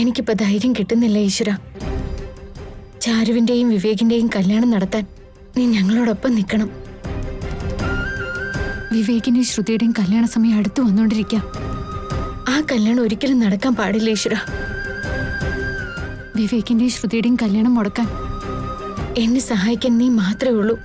എനിക്കിപ്പോ ധൈര്യം കിട്ടുന്നില്ല ഈശ്വര. ചാരുവിന്റെയും വിവേകിന്റെയും കല്യാണം നടത്താൻ നീ ഞങ്ങളോടൊപ്പം നിൽക്കണം. വിവേകിന്റെയും ശ്രുതിയുടെയും കല്യാണ സമയം അടുത്തു വന്നോണ്ടിരിക്കാം. ആ കല്യാണം ഒരിക്കലും നടക്കാൻ പാടില്ല ഈശ്വര. വിവേകിന്റെയും ശ്രുതിയുടെയും കല്യാണം മുടക്കാൻ എന്നെ സഹായിക്കാൻ നീ മാത്രമേ ഉള്ളൂ.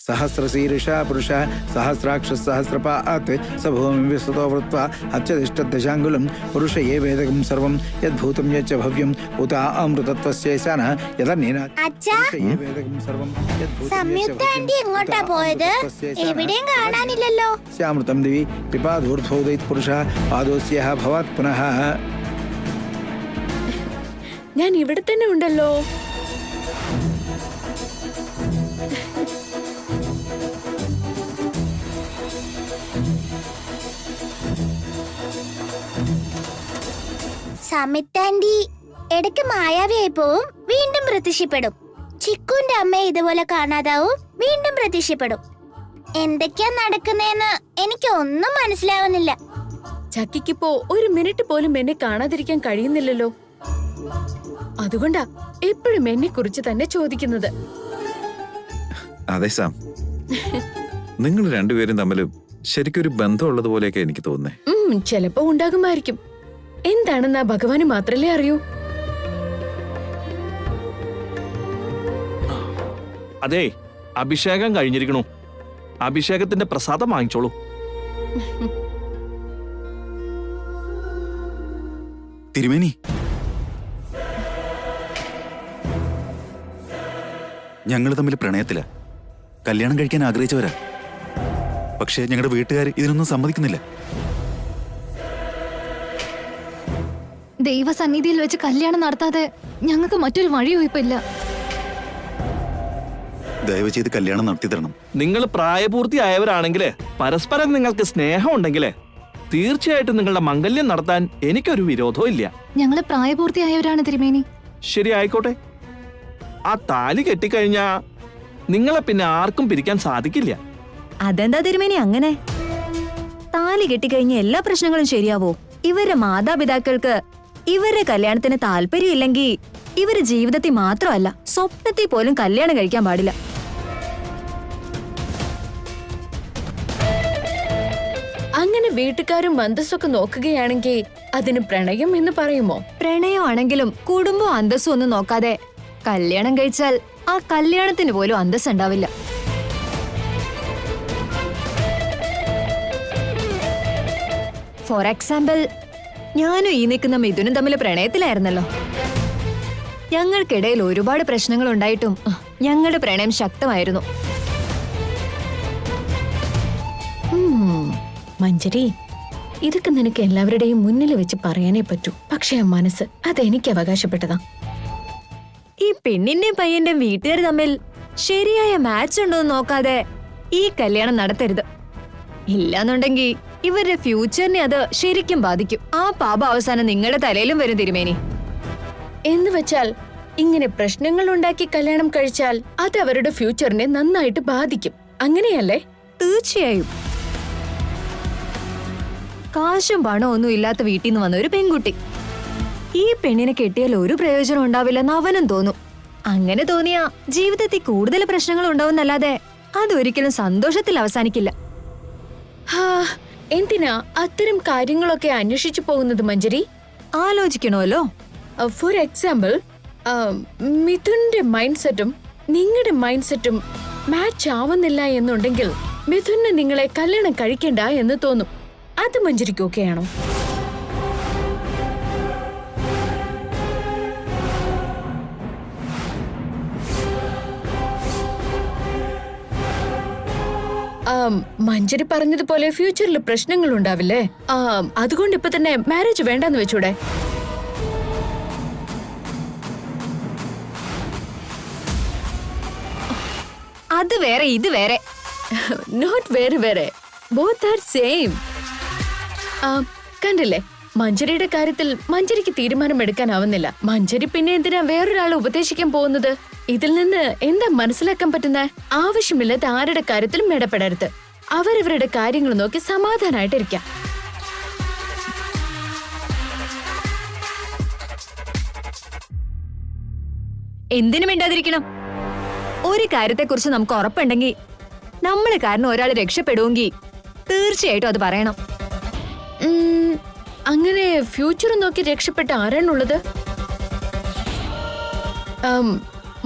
सहस्रशीर्षा पुरुष सहस्राक्ष सहस्रपात् स भूमिं विस्ततो वृत्वा हत्यतिष्ठदशाङ्गुलं पुरुष ये वेदकं सर्वं यद्भूतं यच्च भव्यम् उत अमृतत्वस्यैसा न यदन्येन ये वेदकं सर्वं स्यामृतं दिवि पिपादूर्ध्वोदयत् पुरुषः पादोस्यः भवात् पुनः. ഞാൻ ഇവിടെ തന്നെ ഉണ്ടല്ലോ. സമിത്താൻഡി ഇടയ്ക്ക് മായാവിയായി പോവും, വീണ്ടും പ്രത്യക്ഷപ്പെടും. ചിക്കുന്റെ അമ്മയെ ഇതുപോലെ കാണാതാവും, വീണ്ടും പ്രത്യക്ഷപ്പെടും. എന്തൊക്കെയാ നടക്കുന്നേന്ന് എനിക്ക് ഒന്നും മനസ്സിലാവുന്നില്ല. ചക്കിക്കിപ്പോ ഒരു മിനിറ്റ് പോലും എന്നെ കാണാതിരിക്കാൻ കഴിയുന്നില്ലല്ലോ. അതുകൊണ്ടാ എപ്പോഴും എന്നെ കുറിച്ച് തന്നെ ചോദിക്കുന്നത്. അതെ സാം, നിങ്ങൾ രണ്ടുപേരും തമ്മിൽ ശരിക്കൊരു ബന്ധമുള്ളത് പോലെയൊക്കെ എനിക്ക് തോന്നുന്നേ. ചിലപ്പോ ഉണ്ടാകുമായിരിക്കും. എന്താണെന്ന് ആ ഭഗവാന് മാത്രല്ലേ അറിയൂ. അതെ, അഭിഷേകം കഴിഞ്ഞിരിക്കണു. അഭിഷേകത്തിന്റെ പ്രസാദം വാങ്ങിച്ചോളൂ. തിരുമേനി, ഞങ്ങൾ തമ്മിൽ പ്രണയത്തിലാ, കല്യാണം കഴിക്കാൻ ആഗ്രഹിച്ചവരാ. പക്ഷേ ഞങ്ങളുടെ വീട്ടുകാർ ഇതിനൊന്നും സമ്മതിക്കുന്നില്ല. ദൈവസന്നിധിയിൽ വെച്ച് കല്യാണം നടത്താതെ ഞങ്ങൾക്ക് മറ്റൊരു വഴിയോ ഇപ്പൊ ഇല്ല. ദയവ് ചെയ്ത് കല്യാണം നടത്തി തരണം. നിങ്ങൾ പ്രായപൂർത്തിയായവരാണെങ്കിലേ, പരസ്പരം നിങ്ങൾക്ക് സ്നേഹം ഉണ്ടെങ്കിലേ, തീർച്ചയായിട്ടും നിങ്ങളുടെ മംഗല്യം നടത്താൻ എനിക്കൊരു വിരോധവും ഇല്ല. ഞങ്ങള് പ്രായപൂർത്തിയായവരാണ് തിരുമേനി. ശരി, ആയിക്കോട്ടെ. ആ താലി കെട്ടിക്കഴിഞ്ഞാ നിങ്ങളെ പിന്നെ ആർക്കും പിരിക്കാൻ സാധിക്കില്ല. അതെന്താ തിരുമേനി അങ്ങനെ? താലി കെട്ടിക്കഴിഞ്ഞ എല്ലാ പ്രശ്നങ്ങളും ശരിയാവോ? ഇവരുടെ മാതാപിതാക്കൾക്ക് ഇവരുടെ കല്യാണത്തിന് താല്പര്യമില്ലെങ്കിൽ ഇവര് ജീവിതത്തിൽ മാത്രമല്ല, സ്വപ്നത്തിൽ പോലും കല്യാണം കഴിക്കാൻ പാടില്ല. അങ്ങനെ വീട്ടുകാരും അന്തസ്സൊക്കെ നോക്കുകയാണെങ്കിൽ അതിന് പ്രണയം എന്ന് പറയുമോ? പ്രണയമാണെങ്കിലും കുടുംബവും അന്തസ്സും ഒന്നും നോക്കാതെ കല്യാണം കഴിച്ചാൽ ആ കല്യാണത്തിന് പോലും അന്തസ് ഉണ്ടാവില്ല. ഫോർ എക്സാമ്പിൾ, ഞാനും ഈ നിൽക്കുന്ന മിഥുനും തമ്മിൽ പ്രണയത്തിലായിരുന്നല്ലോ. ഞങ്ങൾക്കിടയിൽ ഒരുപാട് പ്രശ്നങ്ങൾ ഉണ്ടായിട്ടും ഞങ്ങളുടെ പ്രണയം ശക്തമായിരുന്നു. മഞ്ജരി, ഇതൊക്കെ നിനക്ക് എല്ലാവരുടെയും മുന്നിൽ വെച്ച് പറയാനേ പറ്റൂ. പക്ഷെ ആ മനസ്സ് അതെനിക്ക് അവകാശപ്പെട്ടതാ. ഈ പെണ്ണിന്റെയും പയ്യന്റെയും വീട്ടുകാർ തമ്മിൽ ശരിയായ മാച്ച് ഉണ്ടോ എന്ന് നോക്കാതെ ഈ കല്യാണം നടത്തരുത്. ഇല്ലാന്നുണ്ടെങ്കിൽ ഇവരുടെ ഫ്യൂച്ചറിനെ അത് ശരിക്കും ബാധിക്കും. ആ പാപം അവസാനം നിങ്ങളുടെ തലയിലും വരും തിരുമേനി. എന്ന് വെച്ചാൽ ഇങ്ങനെ പ്രശ്നങ്ങൾ ഉണ്ടാക്കി കല്യാണം കഴിച്ചാൽ അത് അവരുടെ ഫ്യൂച്ചറിനെ നന്നായിട്ട് ബാധിക്കും, അങ്ങനെയല്ലേ? തീർച്ചയായും. കാശും പണവും ഒന്നും ഇല്ലാത്ത വീട്ടിൽ നിന്ന് വന്ന ഒരു പെൺകുട്ടി. ഈ പെണ്ണിനെ കെട്ടിയാൽ ഒരു പ്രയോജനം ഉണ്ടാവില്ലെന്ന് അവനും തോന്നും. അങ്ങനെ തോന്നിയാ ജീവിതത്തിൽ കൂടുതൽ പ്രശ്നങ്ങൾ ഉണ്ടാവുന്നല്ലാതെ അതൊരിക്കലും സന്തോഷത്തിൽ അവസാനിക്കില്ല. എന്തിനാ അത്തരം കാര്യങ്ങളൊക്കെ അന്വേഷിച്ചു പോകുന്നത് മഞ്ജരി? ആലോചിക്കണമല്ലോ. ഫോർ എക്സാമ്പിൾ, മിഥുന്റെ മൈൻഡ് സെറ്റും നിങ്ങളുടെ മൈൻഡ് സെറ്റും മാച്ച് ആവുന്നില്ല എന്നുണ്ടെങ്കിൽ മിഥുന് നിങ്ങളെ കല്യാണം കഴിക്കണ്ട എന്ന് തോന്നും. അത് മഞ്ജരിക്ക് ഓക്കെയാണോ? മഞ്ജരി പറഞ്ഞതുപോലെ ഫ്യൂച്ചറിൽ പ്രശ്നങ്ങൾ ഉണ്ടാവില്ലേ? അതുകൊണ്ട് ഇപ്പൊ തന്നെ മാരേജ് വേണ്ടെന്ന് വെച്ചൂടെ? അത് വേറെ ഇത് വേറെ. നോട്ട് വേറെ വേറെ, ബോത്ത് ആർ സെയിം. കണ്ടില്ലേ, മഞ്ജരിയുടെ കാര്യത്തിൽ മഞ്ജരിക്ക് തീരുമാനം എടുക്കാനാവുന്നില്ല. മഞ്ജരി പിന്നെ എന്തിനാ വേറൊരാളെ ഉപദേശിക്കാൻ പോകുന്നത്? ഇതിൽ നിന്ന് എന്താ മനസ്സിലാക്കാൻ പറ്റുന്ന? ആവശ്യമില്ലാത്ത ആരുടെ കാര്യത്തിലും ഇടപെടരുത്. അവരവരുടെ കാര്യങ്ങൾ നോക്കി സമാധാനായിട്ടിരിക്കാം. എന്തിനു മിണ്ടാതിരിക്കണം? ഒരു കാര്യത്തെക്കുറിച്ച് നമുക്ക് ഉറപ്പുണ്ടെങ്കിൽ, നമ്മള് കാരണം ഒരാൾ രക്ഷപ്പെടുമെങ്കിൽ തീർച്ചയായിട്ടും അത് പറയണം. അങ്ങനെ ഫ്യൂച്ചർ നോക്കി രക്ഷപ്പെട്ട ആരാണുള്ളത്?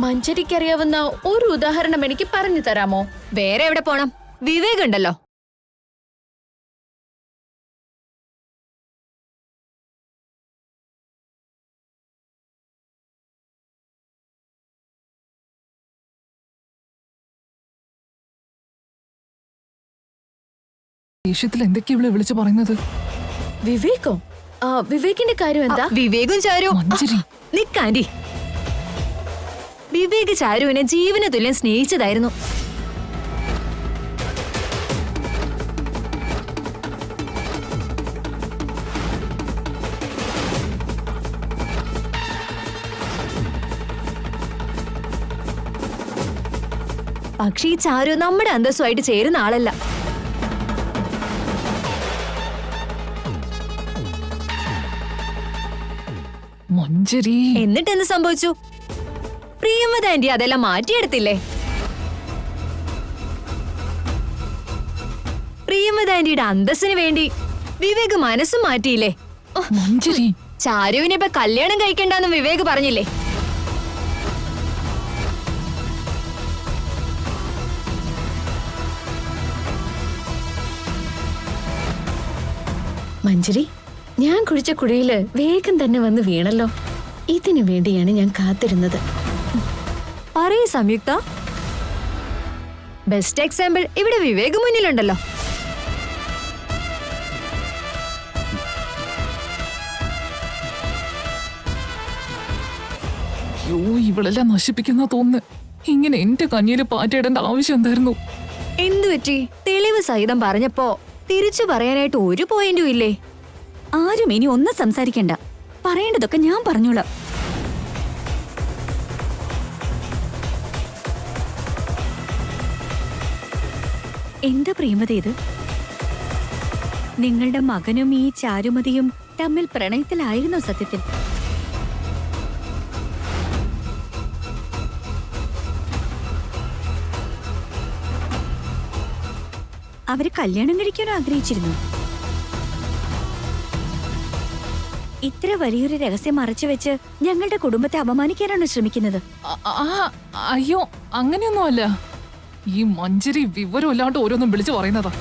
മഞ്ജരിക്കറിയാവുന്ന ഒരു ഉദാഹരണം എനിക്ക് പറഞ്ഞു തരാമോ? വേറെ എവിടെ പോണം? വിവേക് ഉണ്ടല്ലോ. ദേഷ്യത്തിൽ എന്തൊക്കെയാ ഇവിടെ വിളിച്ചു പറയുന്നത്? വിവേകോ? വിവേകിന്റെ കാര്യം എന്താ? വിവേകും ചാരു നിക്കാൻഡി. വിവേക് ചാരുവിനെ ജീവന തുല്യം സ്നേഹിച്ചതായിരുന്നു. പക്ഷേ ഈ ചാരു നമ്മുടെ അന്തസ്സുമായിട്ട് ചേരുന്ന ആളല്ല. മഞ്ജരി, എന്നിട്ട് എന്ത് സംഭവിച്ചു? പ്രിയമത ആന്റി അതെല്ലാം മാറ്റിയെടുത്തില്ലേ? പ്രിയമത ആന്റിയുടെ അന്തസ്സിന് വേണ്ടി വിവേക് മനസ്സും മാറ്റിയില്ലേ? മഞ്ജരി, ചാരുവിനെ ഇപ്പൊ കല്യാണം കഴിക്കണ്ടെന്ന് വിവേക് പറഞ്ഞില്ലേ? മഞ്ജരി, ഞാൻ കുഴിച്ച കുഴിയില് വേഗം തന്നെ വന്ന് വീണല്ലോ. ഇതിനു വേണ്ടിയാണ് ഞാൻ കാത്തിരുന്നത്. പറയൂ സംയുക്ത. ബെസ്റ്റ് എക്സാമ്പിൾ ഇവിടെ വിവേക് മുന്നിലുണ്ടല്ലോ. യോ, ഇവളെല്ലാം നശിപ്പിക്കുന്ന തോന്നുന്നു. ഇങ്ങനെ എന്റെ കഞ്ഞിയില് പാറ്റയിടേണ്ട ആവശ്യം എന്തായിരുന്നു? എന്തു പറ്റി? തെളിവ് സഹിതം പറഞ്ഞപ്പോ തിരിച്ചു പറയാനായിട്ട് ഒരു പോയിന്റും ഇല്ലേ? ആരും ഇനി ഒന്നും സംസാരിക്കണ്ട. പറയേണ്ടതൊക്കെ ഞാൻ പറഞ്ഞോളാം. എന്താ പ്രിയമത ഇത്? നിങ്ങളുടെ മകനും ഈ ചാരുമതിയും തമ്മിൽ പ്രണയത്തിലായിരുന്നോ സത്യത്തിൽ? അവര് കല്യാണം കഴിക്കാൻ ആഗ്രഹിച്ചിരുന്നു. ഇത്ര വലിയൊരു രഹസ്യം മറച്ചുവെച്ച് ഞങ്ങളുടെ കുടുംബത്തെ അപമാനിക്കാനാണ് ശ്രമിക്കുന്നത്. അയ്യോ, അങ്ങനെയൊന്നുമല്ല. ഈ മഞ്ജരി വിവരമില്ലാണ്ട് ഓരോന്നും വിളിച്ചു പറയുന്നതാ.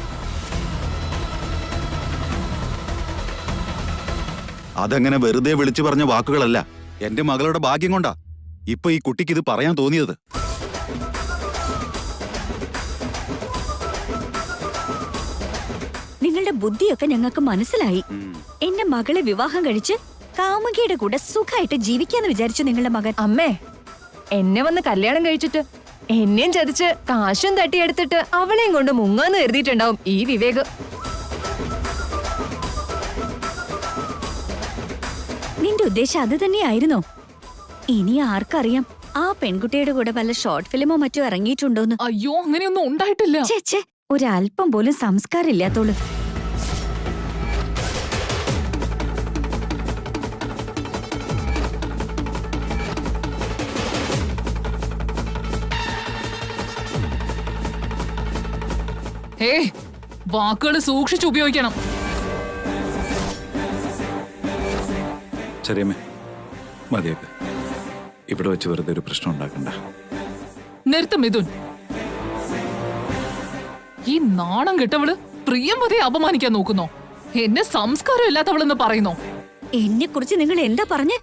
അതങ്ങനെ വെറുതെ വിളിച്ചു പറഞ്ഞ വാക്കുകളല്ല. എന്റെ മകളുടെ ഭാഗ്യം കൊണ്ടാ ഇപ്പൊ ഈ കുട്ടിക്ക് ഇത് പറയാൻ തോന്നിയത്. നിങ്ങളുടെ ബുദ്ധിയൊക്കെ ഞങ്ങൾക്ക് മനസ്സിലായി. എന്റെ മകളെ വിവാഹം കഴിച്ച് കാമുകിയുടെ കൂടെ സുഖമായിട്ട് ജീവിക്കാന്ന് വിചാരിച്ചു നിങ്ങളുടെ മകൻ. അമ്മേ, എന്നെ വന്ന് കല്യാണം കഴിച്ചിട്ട് എന്നെയും ചതിച്ച് കാശും തട്ടിയെടുത്തിട്ട് അവളെയും കൊണ്ട് മുങ്ങാന്ന് കരുതിയിട്ടുണ്ടാവും ഈ വിവേക്. നിന്റെ ഉദ്ദേശം അത് തന്നെയായിരുന്നോ? ഇനി ആർക്കറിയാം ആ പെൺകുട്ടിയുടെ കൂടെ വല്ല ഷോർട്ട് ഫിലിമോ മറ്റോ ഇറങ്ങിയിട്ടുണ്ടോന്ന്. അയ്യോ, അങ്ങനെയൊന്നും ഉണ്ടായിട്ടില്ല. ചേച്ചേ, ഒരല്പം പോലും സംസ്കാരം ഇല്ലാത്തോള്. വാക്കുകൾ സൂക്ഷിച്ചു ഉപയോഗിക്കണം. ചെറിയമ്മേ, മതിയൊക്കെ. ഇവിടെ വെച്ച് വെറുതെ ഒരു പ്രശ്നം ഉണ്ടാക്കണ്ട. നിർത്തും മിഥുൻ. ഈ നാണം കെട്ടവള് പ്രിയമതയെ അപമാനിക്കാൻ നോക്കുന്നോ? എന്നെ സംസ്കാരം ഇല്ലാത്തവളെന്ന് പറയുന്നോ? എന്നെ കുറിച്ച് നിങ്ങൾ എന്താ പറഞ്ഞേ?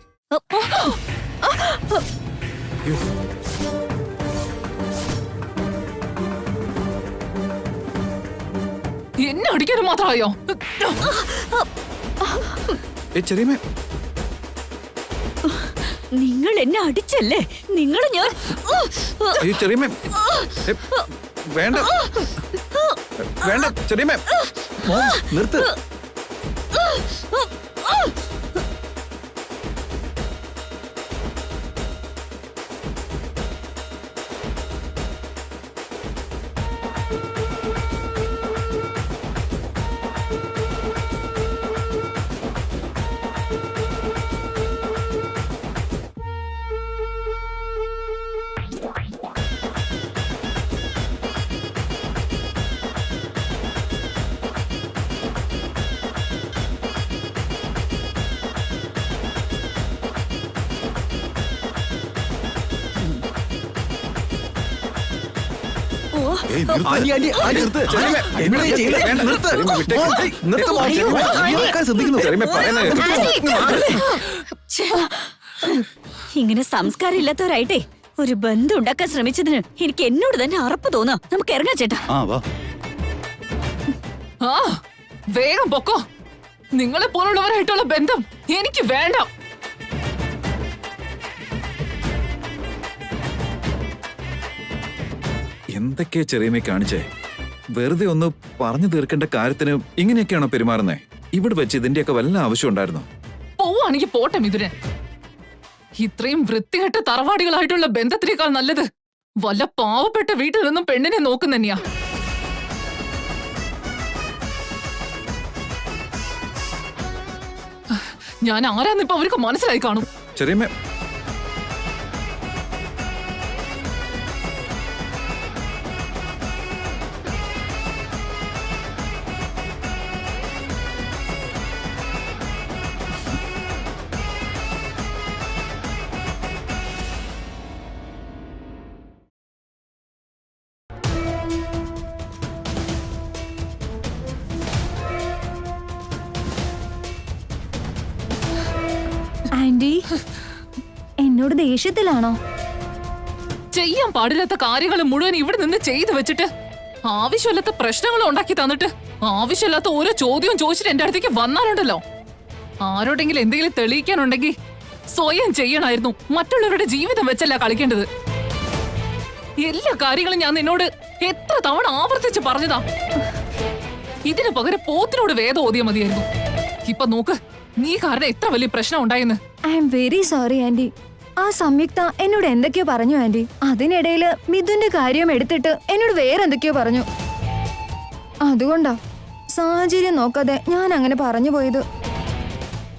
എന്നെ അടിക്കാനും മാത്രമായോ? ചെറിയമ്മേ, നിങ്ങൾ എന്നെ അടിച്ചല്ലേ? നിങ്ങൾ ഞാൻ അയ്യോ ചെറിയമ്മേ, വേണ്ട വേണ്ട ചെറിയമ്മേ, മോൻ നിർത്ത്. ഏയ്, നിർത്ത്. ചെറിയമ്മേ, ഇവിടെ ചെയ്യില്ല. വേണ്ട, നിർത്ത്. ചെറിയമ്മേ, വിട്ടേക്ക്. നിർത്ത് മോൻ, ചെറിയമ്മേ. ആൾക്കാർ ശ്രദ്ധിക്കുന്നു. ചെറിയമ്മേ, പറയുന്നത് കേൾക്ക്. ഇങ്ങനെ സംസ്കാരം ഇല്ലാത്തവരായിട്ടേ ഒരു ബന്ധം ഉണ്ടാക്കാൻ ശ്രമിച്ചതിന് എനിക്ക് എന്നോട് തന്നെ അറപ്പ് തോന്നാ. നമുക്ക് ഇറങ്ങാം ചേട്ടാ. ആ വാ. ആ വേഗം പൊക്കോ. നിങ്ങളെ പോലുള്ളവരായിട്ടുള്ള ബന്ധം എനിക്ക് വേണ്ട. എന്തൊക്കെയാ ചെറിയമ്മേ കാണിച്ചേ? വെറുതെ ഒന്ന് പറഞ്ഞു തീർക്കേണ്ട കാര്യത്തിന് ഇങ്ങനെയൊക്കെയാണോ പെരുമാറുന്നേ? ഇവിടെ വെച്ച് ഇതിന്റെയൊക്കെ വല്ല ആവശ്യം ഉണ്ടായിരുന്നോ? പോവാണെങ്കിൽ പോട്ടെ മിഥുനെ. ഇത്രയും വൃത്തികെട്ട തറവാടികളായിട്ടുള്ള ബന്ധത്തിനേക്കാൾ നല്ലത് വല്ല പാവപ്പെട്ട വീട്ടിൽ നിന്നും പെണ്ണിനെ നോക്കുന്നന്നെയാ. ഞാൻ ആരാന്നിപ്പോ അവർക്ക് മനസ്സിലായി കാണും. ചെറിയമ്മേ, ആന്റി എന്നോട് ദേഷ്യത്തിലാണോ? ചെയ്യാൻ പാടില്ലാത്ത കാര്യങ്ങൾ മുഴുവൻ ഇവിടെ നിന്ന് ചെയ്തു വെച്ചിട്ട് ആവശ്യമില്ലാത്ത പ്രശ്നങ്ങൾ ഉണ്ടാക്കി തന്നിട്ട് ആവശ്യമില്ലാത്ത ഓരോ ചോദ്യവും ചോദിച്ചിട്ട് എന്റെ അടുത്തേക്ക് വന്നാലുണ്ടല്ലോ, ആരോടെങ്കിലും എന്തെങ്കിലും തെളിയിക്കാനുണ്ടെങ്കിൽ സ്വയം ചെയ്യണമായിരുന്നു. മറ്റുള്ളവരുടെ ജീവിതം വെച്ചല്ല കളിക്കേണ്ടത്. എല്ലാ കാര്യങ്ങളും ഞാൻ നിന്നോട് എത്ര തവണ ആവർത്തിച്ച് പറഞ്ഞതാ. ഇതിനു പകരം പോത്തിനോട് വേദം ഓതിയ മതിയായിരുന്നു. ഇപ്പൊ നോക്ക്, നീ കാരണം എത്ര വലിയ പ്രശ്നം ഉണ്ടായെന്ന്. I am very sorry aunty. ആ സംയുക്ത എന്നോട് എന്തൊക്കെയോ പറഞ്ഞു ആന്റി. അതിനിടയില് മിഥുന്റെ കാര്യം എടുത്തിട്ട് എന്നോട് വേറെ എന്തൊക്കെയോ പറഞ്ഞു. അതുകൊണ്ടാ സാഹചര്യം നോക്കാതെ ഞാൻ അങ്ങനെ പറഞ്ഞു പോയത്.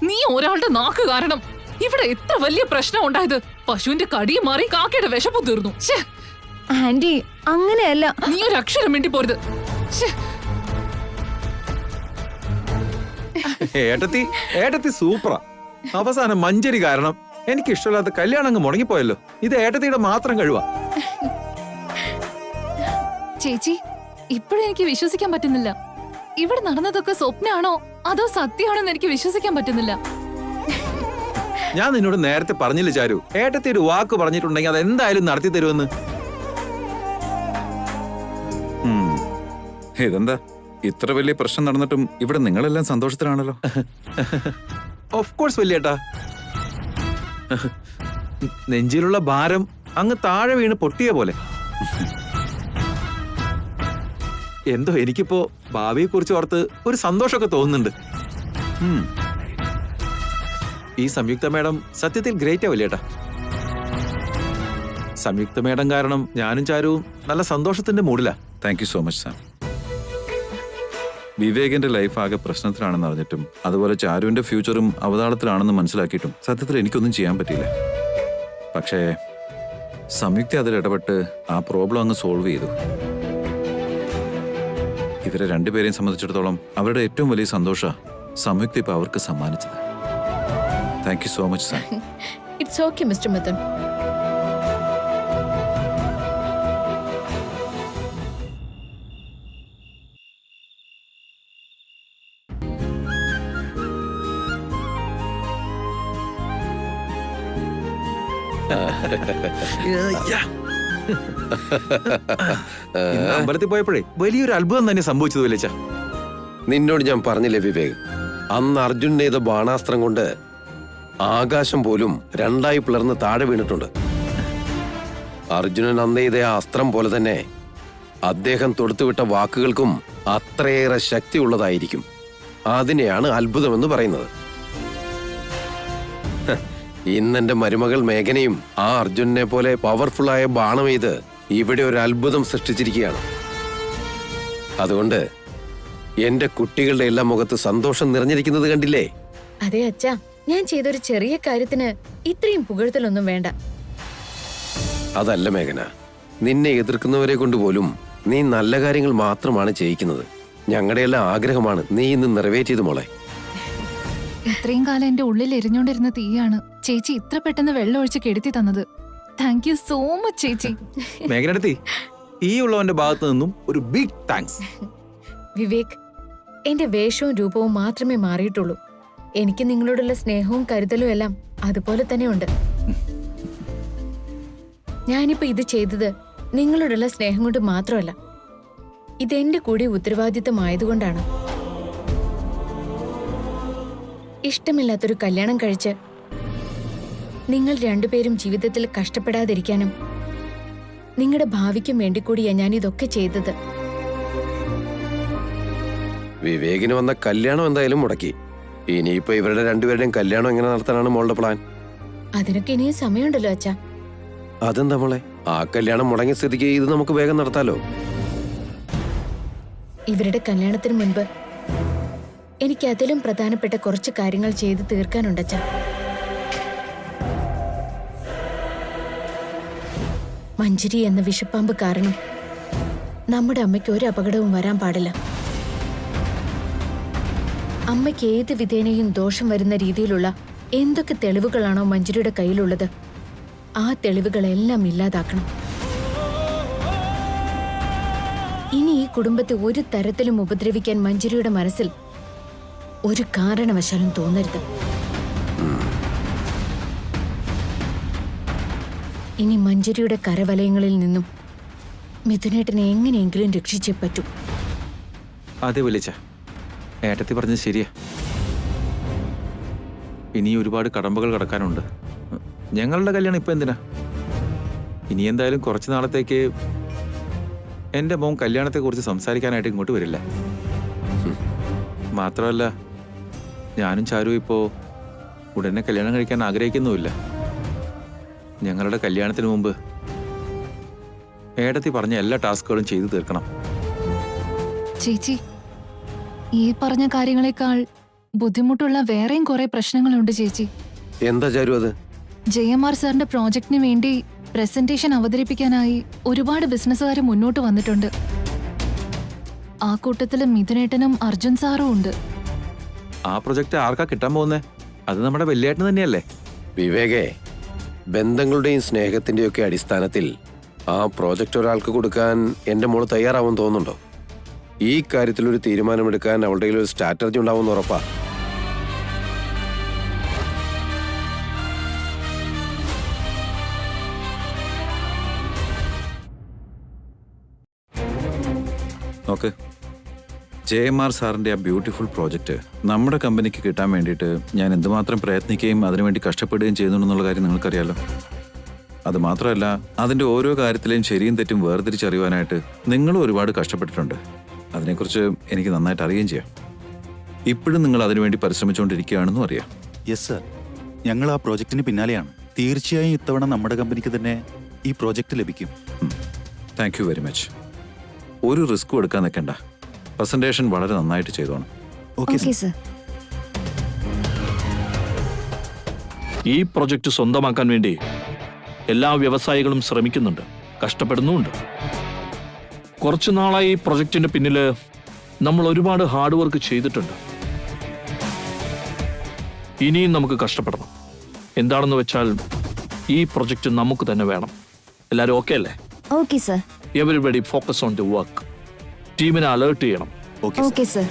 നീ ഒരാളുടെ നാക്ക് കാരണം ഇവിടെ എത്ര വലിയ പ്രശ്നം ഉണ്ടായത്. പശുവിന്റെ കടിയും മാറി കാക്കയുടെ വിശപ്പ് തീർന്നു. ശ്ശേ, ആന്റി അങ്ങനെയല്ല. നീ ഒരു അക്ഷരം വേണ്ടി പോരുത്. ശ്ശേ, ഏട്ടത്തി സൂപ്പറാ. അവസാനം മഞ്ചരി കാരണം എനിക്ക് ഇഷ്ടമില്ലാത്ത കല്യാണം അങ്ങ് മുടങ്ങിപ്പോയല്ലോ. ഇത് ഏട്ടത്തിയുടെ മാത്രം കഴിവാ. ചേച്ചി, ഇപ്പോഴും എനിക്ക് വിശ്വസിക്കാൻ പറ്റുന്നില്ല. ഇവിടെ നടന്നതൊക്കെ സ്വപ്നമാണോ അതോ സത്യമാണോന്ന് എനിക്ക് വിശ്വസിക്കാൻ പറ്റുന്നില്ല. ഞാൻ നിന്നോട് നേരത്തെ പറഞ്ഞില്ല ചാരു, ഏട്ടത്തി ഒരു വാക്ക് പറഞ്ഞിട്ടുണ്ടെങ്കിൽ അത് എന്തായാലും നടത്തി തരുമെന്ന്. ഇതെന്താ ഇത്ര വലിയ പ്രശ്നം നടന്നിട്ടും ഇവിടെ നിങ്ങളെല്ലാം സന്തോഷത്തിലാണല്ലോ? Of course വല്യേട്ടാ. നെഞ്ചിലുള്ള ഭാരം അങ്ങ് താഴെ വീണ് പൊട്ടിയ പോലെ. എന്തോ എനിക്കിപ്പോ ഭാവിയെ കുറിച്ച് ഓർത്ത് ഒരു സന്തോഷമൊക്കെ തോന്നുന്നുണ്ട്. ഈ സംയുക്ത മേഡം സത്യത്തിൽ ഗ്രേറ്റാ വല്യേട്ടാ. സംയുക്ത മേഡം കാരണം ഞാനും ചാരുവും നല്ല സന്തോഷത്തിന്റെ മൂഡിലാ. Thank you so much Sam. വിവേകിന്റെ ലൈഫ് ആകെ പ്രശ്നത്തിലാണെന്ന് അറിഞ്ഞിട്ടും അതുപോലെ ചാരുവിന്റെ ഫ്യൂച്ചറും അവതാളത്തിലാണെന്ന് മനസ്സിലാക്കിയിട്ടും സത്യത്തിൽ എനിക്കൊന്നും ചെയ്യാൻ പറ്റിയില്ല. പക്ഷേ സംയുക്ത അതിൽ ഇടപെട്ട് ആ പ്രോബ്ലം അങ്ങ് സോൾവ് ചെയ്തു. ഇവരെ രണ്ടുപേരെയും സംബന്ധിച്ചിടത്തോളം അവരുടെ ഏറ്റവും വലിയ സന്തോഷം സംയുക്ത ഇപ്പൊ അവർക്ക് സമ്മാനിച്ചത്. Thank you so much sir. It's okay mister Mithun. ഇന്ന് അമ്പലത്തിൽ പോയപ്പോഴേ വലിയൊരു അത്ഭുതം തന്നെ സംഭവിച്ചത് വിളിച്ച. നിന്നോട് ഞാൻ പറഞ്ഞില്ലേ വിവേക്, അന്ന് അർജുൻ നെയ്ത ബാണാസ്ത്രം കൊണ്ട് ആകാശം പോലും രണ്ടായി പിളർന്ന് താഴെ വീണിട്ടുണ്ട്. അർജുനൻ അന്ന് ചെയ്ത ആ അസ്ത്രം പോലെ തന്നെ അദ്ദേഹം തൊടുത്തുവിട്ട വാക്കുകൾക്കും അത്രയേറെ ശക്തിയുള്ളതായിരിക്കും. അതിനെയാണ് അത്ഭുതമെന്ന് പറയുന്നത്. ഇന്നെന്റെ മരുമകൾ മേഘനയും ആ അർജുനെ പോലെ പവർഫുള്ളായ ബാണമെയ്ത് ഇവിടെ ഒരു അത്ഭുതം സൃഷ്ടിച്ചിരിക്കുകയാണ്. അതുകൊണ്ട് എന്റെ കുട്ടികളുടെ എല്ലാ മുഖത്ത് സന്തോഷം നിറഞ്ഞിരിക്കുന്നത് കണ്ടില്ലേ? അതെ അച്ഛാ, ഞാൻ ചെയ്തൊരു ചെറിയ കാര്യത്തിന് ഇത്രയും പുകഴ്ത്തലൊന്നും വേണ്ട. അതല്ല മേഘന, നിന്നെ എതിർക്കുന്നവരെ കൊണ്ട് പോലും നീ നല്ല കാര്യങ്ങൾ മാത്രമാണ് ചെയ്യിക്കുന്നത്. ഞങ്ങളുടെ എല്ലാം ആഗ്രഹമാണ് നീ ഇന്ന് നിറവേറ്റിയത് മോളെ. ഇത്രയും കാലം എന്റെ ഉള്ളിൽ എരിഞ്ഞോണ്ടിരുന്ന തീയാണ് ചേച്ചി ഇത്ര പെട്ടെന്ന് വെള്ളം ഒഴിച്ച് കെടുത്തി തന്നത്. താങ്ക് യു സോ മച്ച് ചേച്ചി. മേഘനടുത്തി, ഈ ഉള്ളവന്റെ ഭാഗത്ത് നിന്നും ഒരു ബിഗ് താങ്ക്സ്. വിവേക്, എന്റെ വേഷവും രൂപവും മാത്രമേ മാറിയിട്ടുള്ളൂ. എനിക്ക് നിങ്ങളോടുള്ള സ്നേഹവും കരുതലും എല്ലാം അതുപോലെ തന്നെ ഉണ്ട്. ഞാനിപ്പോ ഇത് ചെയ്തത് നിങ്ങളോടുള്ള സ്നേഹം കൊണ്ട് മാത്രമല്ല, ഇതെന്റെ കൂടി ഉത്തരവാദിത്തമായതുകൊണ്ടാണ്. ഇഷ്ടമില്ലാത്തൊരു കല്യാണം കഴിച്ച് നിങ്ങൾ രണ്ടുപേരും ജീവിതത്തിൽ കഷ്ടപ്പെടാതിരിക്കാനും നിങ്ങളുടെ ഭാവിക്കും വേണ്ടി കൂടിയാ ഞാൻ ഇതൊക്കെ ചെയ്തത്. വിവേകിന് വന്ന കല്യാണം എന്തായാലും മുടക്കി. ഇനിയിപ്പോ ഇവരുടെ രണ്ടുപേരുടെയും കല്യാണം എങ്ങനെ നടത്താനാണ് മോളുടെ പ്ലാൻ? അതിനൊക്കെ ഇനിയും സമയമുണ്ടല്ലോ അച്ഛാ. അതെന്താ മോളെ, ആ കല്യാണം മുടങ്ങിയ സ്ഥിതിക്ക് ഇത് നമുക്ക് വേഗം നടത്താലോ? ഇവരുടെ കല്യാണത്തിന് മുൻപ് എനിക്ക് അതിലും പ്രധാനപ്പെട്ട കുറച്ച് കാര്യങ്ങൾ ചെയ്ത് തീർക്കാനുണ്ടച്ഛാ. മഞ്ജരി എന്ന വിഷപ്പാമ്പ് കാരണം നമ്മുടെ അമ്മയ്ക്ക് ഒരു അപകടവും വരാൻ പാടില്ല. അമ്മയ്ക്ക് ഏത് വിധേനയും ദോഷം വരുന്ന രീതിയിലുള്ള എന്തൊക്കെ തെളിവുകളാണോ മഞ്ജരിയുടെ കയ്യിലുള്ളത്, ആ തെളിവുകളെല്ലാം ഇല്ലാതാക്കണം. ഇനി ഈ കുടുംബത്തെ ഒരു തരത്തിലും ഉപദ്രവിക്കാൻ മഞ്ജരിയുടെ മനസ്സിൽ ഒരു കാരണവശാലും തോന്നരുത്. ഇനി മഞ്ജരിയുടെ കരവലയങ്ങളിൽ നിന്നും മിഥുനേട്ടനെ എങ്ങനെയെങ്കിലും രക്ഷിച്ചേ പറ്റൂ. അതെ വിളിച്ച ഏട്ടത്തി പറഞ്ഞത് ശരിയാ. ഇനി ഒരുപാട് കടമ്പകൾ കടക്കാനുണ്ട്. ഞങ്ങളുടെ കല്യാണം ഇപ്പൊ എന്തിനാ? ഇനി എന്തായാലും കുറച്ചു നാളത്തേക്ക് എന്റെ മോൻ കല്യാണത്തെ കുറിച്ച് സംസാരിക്കാനായിട്ട് ഇങ്ങോട്ട് വരില്ല. മാത്രമല്ല, ഞാനും ചാരു ഇപ്പോ ഉടനെ കല്യാണം കഴിക്കാൻ ആഗ്രഹിക്കുന്നുമില്ല. ഞങ്ങളുടെ കല്യാണത്തിന് മുമ്പ് ഏടത്തി പറഞ്ഞ എല്ലാ ടാസ്കുകളും ചെയ്തു തീർക്കണം. ചേച്ചി, ഈ പറഞ്ഞ കാര്യങ്ങളെക്കാൾ ബുദ്ധിമുട്ടുള്ള വേറെയും കുറെ പ്രശ്നങ്ങളുണ്ട് ചേച്ചി. എന്താ ചാരു അത്? ജയമാർ സാറിന്റെ പ്രോജക്റ്റിന് വേണ്ടി പ്രസന്റേഷൻ അവതരിപ്പിക്കാനായി ഒരുപാട് ബിസിനസ്സുകാർ മുന്നോട്ട് വന്നിട്ടുണ്ട്. ആ കൂട്ടത്തില് മിഥുനേട്ടനും അർജുൻ സാറും ഉണ്ട്. ആ പ്രൊജക്ട് ആർക്കാ കിട്ടാൻ പോകുന്നേ? അത് നമ്മുടെ വലിയേട്ടന് തന്നെയല്ലേ? വിവേകേ, ബന്ധങ്ങളുടെയും സ്നേഹത്തിന്റെയും ഒക്കെ അടിസ്ഥാനത്തിൽ ആ പ്രോജക്റ്റ് ഒരാൾക്ക് കൊടുക്കാൻ എന്റെ മോള് തയ്യാറാവും തോന്നുന്നുണ്ടോ? ഈ കാര്യത്തിൽ ഒരു തീരുമാനമെടുക്കാൻ അവളുടെ ഒരു സ്ട്രാറ്റജി ഉണ്ടാവുമെന്ന് ഉറപ്പാ. ഓക്കെ, ജയമാർ സാറിൻ്റെ ആ ബ്യൂട്ടിഫുൾ പ്രോജക്റ്റ് നമ്മുടെ കമ്പനിക്ക് കിട്ടാൻ വേണ്ടിയിട്ട് ഞാൻ എന്തുമാത്രം പ്രയത്നിക്കുകയും അതിനുവേണ്ടി കഷ്ടപ്പെടുകയും ചെയ്യുന്നുണ്ടെന്നുള്ള കാര്യം നിങ്ങൾക്കറിയാലോ. അത് മാത്രമല്ല, അതിൻ്റെ ഓരോ കാര്യത്തിലെയും ശരിയും തെറ്റും വേർതിരിച്ചറിയുവാനായിട്ട് നിങ്ങളും ഒരുപാട് കഷ്ടപ്പെട്ടിട്ടുണ്ട്. അതിനെക്കുറിച്ച് എനിക്ക് നന്നായിട്ട് അറിയുകയും ചെയ്യാം. ഇപ്പോഴും നിങ്ങൾ അതിനുവേണ്ടി പരിശ്രമിച്ചുകൊണ്ടിരിക്കുകയാണെന്നും അറിയാം. യെസ് സർ, ഞങ്ങൾ ആ പ്രോജക്റ്റിന് പിന്നാലെയാണ്. തീർച്ചയായും ഇത്തവണ നമ്മുടെ കമ്പനിക്ക് തന്നെ ഈ പ്രോജക്റ്റ് ലഭിക്കും. Thank you very much. ഒരു റിസ്ക്കും എടുക്കാൻ നിൽക്കണ്ട. പ്രസന്റേഷൻ വളരെ നന്നായിട്ട് ചെയ്തോണം. Okay sir. ഈ പ്രൊജക്ട് സ്വന്തമാക്കാൻ വേണ്ടി എല്ലാ വ്യവസായികളും ശ്രമിക്കുന്നുണ്ട്, കഷ്ടപ്പെടുന്നുമുണ്ട്. കുറച്ചു നാളായി ഈ പ്രൊജക്ടിന്റെ പിന്നില് നമ്മൾ ഒരുപാട് ഹാർഡ് വർക്ക് ചെയ്തിട്ടുണ്ട്. ഇനിയും നമുക്ക് കഷ്ടപ്പെടണം. എന്താണെന്ന് വെച്ചാൽ ഈ പ്രൊജക്ട് നമുക്ക് തന്നെ വേണം. എല്ലാവരും ഓക്കെ അല്ലേ? Okay sir. Everybody focus on the work. ടീമിനെ അലേർട്ട് ചെയ്യണം. Okay sir.